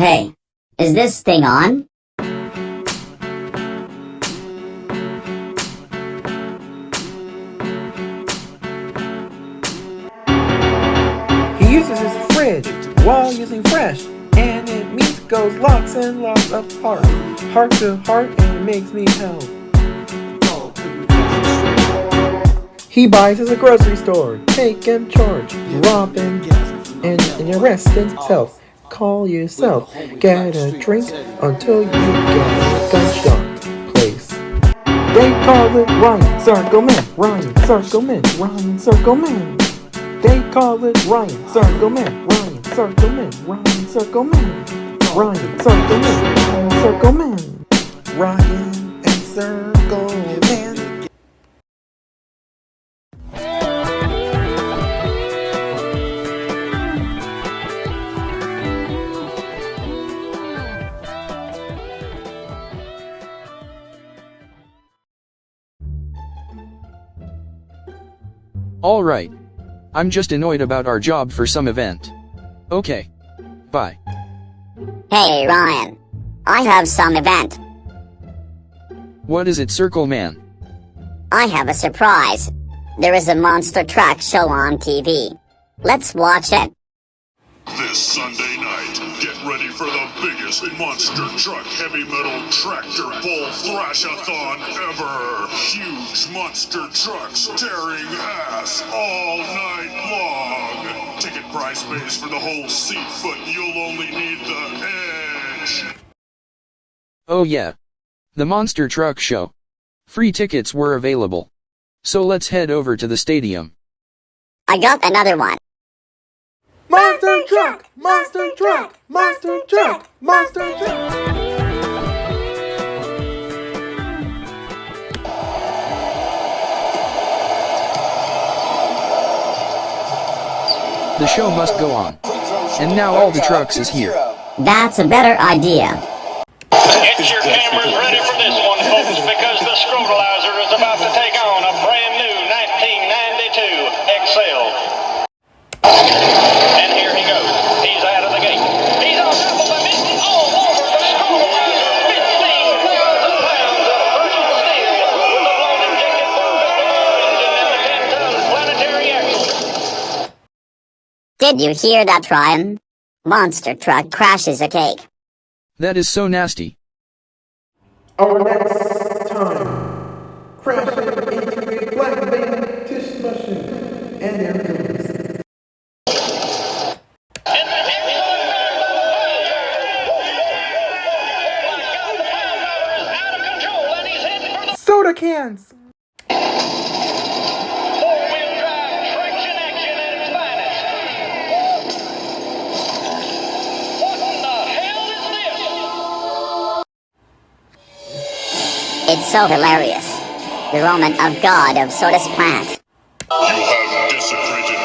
Hey, is this thing on? He uses his fridge while using fresh, and it means goes lots and lots of heart to heart, and it makes me help. He buys at a grocery store, take and charge, robbing, and arrest himself. Call yourself, get a drink until you get a gunshot place. They call it Ryan Circleman, Ryan Circleman, Ryan Circleman. They call it Ryan Circleman, Ryan Circleman, Ryan Circleman, Ryan Circleman, Ryan Circleman, Ryan and Circleman. Alright. I'm just annoyed about our job for some event. Okay. Bye. Hey, Ryan. I have some event. What is it, Circleman? I have a surprise. There is a monster truck show on TV. Let's watch it. This Sunday night, get ready for the biggest monster truck heavy metal tractor pull thrashathon ever. Huge monster trucks tearing ass all night long. Ticket price pays for the whole seat, but you'll only need the edge. Oh yeah. The Monster Truck Show. Free tickets were available. So let's head over to the stadium. I got another one. Monster truck! Monster truck! Monster truck! Monster truck! The show must go on. And now all the trucks is here. That's a better idea. Get your cameras ready for this one, folks, because the Scrotalizer is about to take on a brand new 1992 XL. And here he goes. He's out of the gate. He's on top of the mission all over the Scrotalizer. 15,000 pounds of crushing steel with the blown-injected 450 engine and the 10-ton planetary axle. Did you hear that, Ryan? Monster truck crashes a cake. That is so nasty. Our next time, crashing into a black van tush machine, and there it goes. Soda cans! Four-wheel drive traction action at its finest. What in the hell is this? It's so hilarious. The Roman of God of Soda's plant. You have desecrated